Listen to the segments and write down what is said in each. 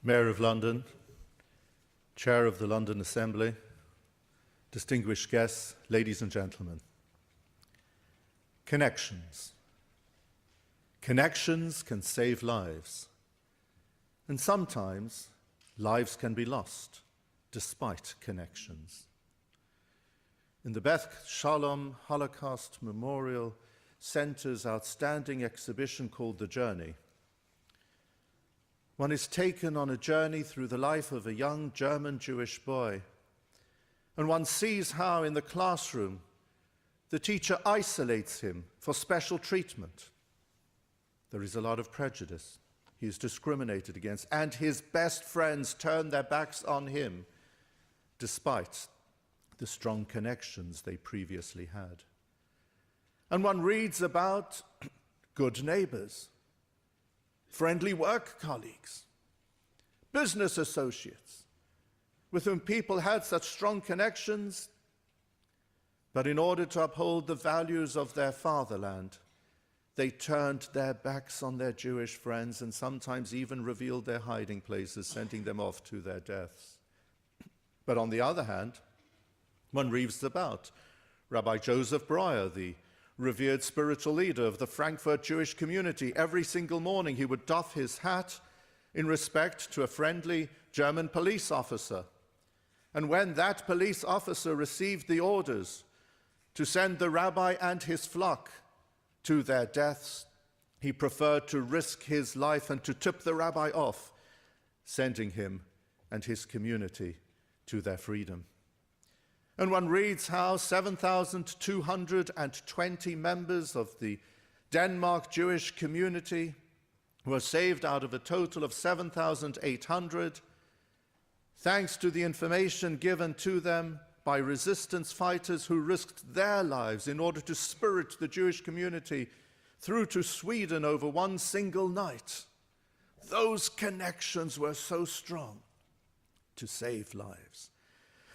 Mayor of London, Chair of the London Assembly, distinguished guests, ladies and gentlemen. Connections. Connections can save lives, and sometimes lives can be lost despite connections. In the Beth Shalom Holocaust Memorial Center's outstanding exhibition called The Journey, one is taken on a journey through the life of a young German Jewish boy, and one sees how in the classroom the teacher isolates him for special treatment. There is a lot of prejudice. He is discriminated against, and his best friends turn their backs on him despite the strong connections they previously had. And one reads about good neighbors, friendly work colleagues, business associates with whom people had such strong connections, but in order to uphold the values of their fatherland, they turned their backs on their Jewish friends and sometimes even revealed their hiding places, sending them off to their deaths. But on the other hand, one reads about Rabbi Joseph Breuer, the revered spiritual leader of the Frankfurt Jewish community. Every single morning he would doff his hat in respect to a friendly German police officer. And when that police officer received the orders to send the rabbi and his flock to their deaths, he preferred to risk his life and to tip the rabbi off, sending him and his community to their freedom. And one reads how 7,220 members of the Denmark Jewish community were saved out of a total of 7,800, thanks to the information given to them by resistance fighters who risked their lives in order to spirit the Jewish community through to Sweden over one single night. Those connections were so strong to save lives.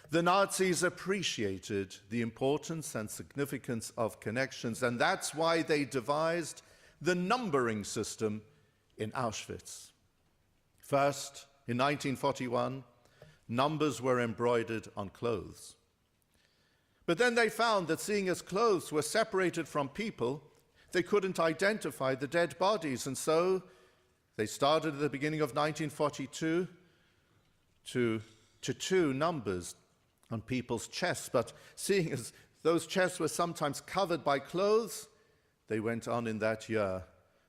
The Nazis appreciated the importance and significance of connections, and that's why they devised the numbering system in Auschwitz. First, in 1941, numbers were embroidered on clothes. But then they found that seeing as clothes were separated from people, they couldn't identify the dead bodies, and so they started at the beginning of 1942 to tattoo numbers on people's chests, but seeing as those chests were sometimes covered by clothes, they went on in that year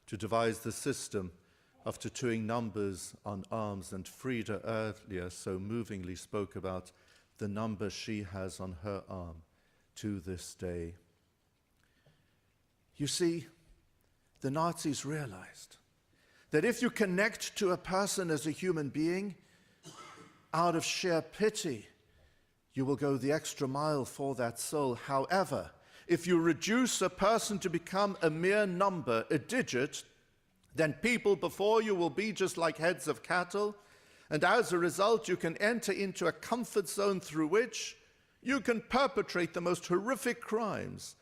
to devise the system of tattooing numbers on arms, and Frida earlier so movingly spoke about the number she has on her arm to this day. You see, the Nazis realized that if you connect to a person as a human being, out of sheer pity, you will go the extra mile for that soul. However, if you reduce a person to become a mere number, a digit, then people before you will be just like heads of cattle, and as a result you can enter into a comfort zone through which you can perpetrate the most horrific crimes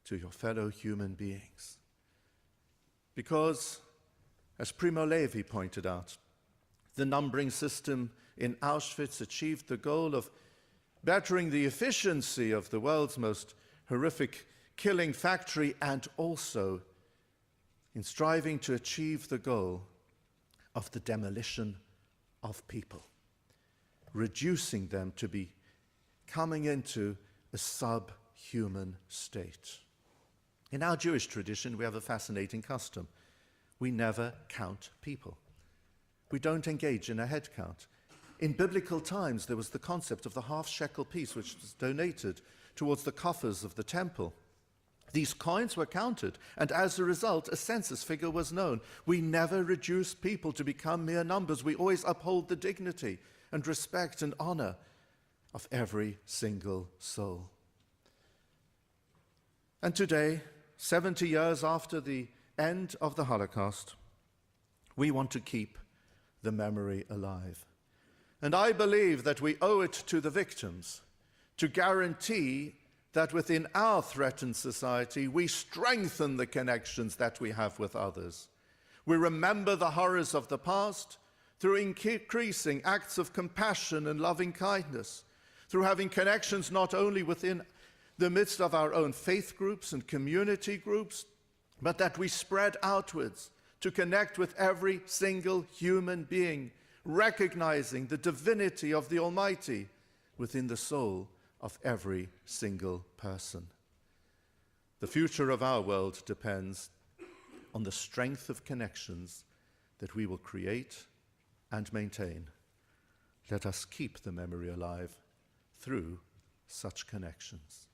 to your fellow human beings. Because, as Primo Levi pointed out, the numbering system in Auschwitz achieved the goal of bettering the efficiency of the world's most horrific killing factory, and also in striving to achieve the goal of the demolition of people, reducing them to be coming into a subhuman state. In our Jewish tradition, we have a fascinating custom. We never count people. We don't engage in a head count. In biblical times, there was the concept of the half-shekel piece, which was donated towards the coffers of the temple. These coins were counted, and as a result, a census figure was known. We never reduce people to become mere numbers. We always uphold the dignity and respect and honor of every single soul. And today, 70 years after the end of the Holocaust, we want to keep the memory alive. And I believe that we owe it to the victims to guarantee that within our threatened society, we strengthen the connections that we have with others. We remember the horrors of the past through increasing acts of compassion and loving kindness, through having connections not only within the midst of our own faith groups and community groups, but that we spread outwards to connect with every single human being, recognizing the divinity of the Almighty within the soul of every single person. The future of our world depends on the strength of connections that we will create and maintain. Let us keep the memory alive through such connections.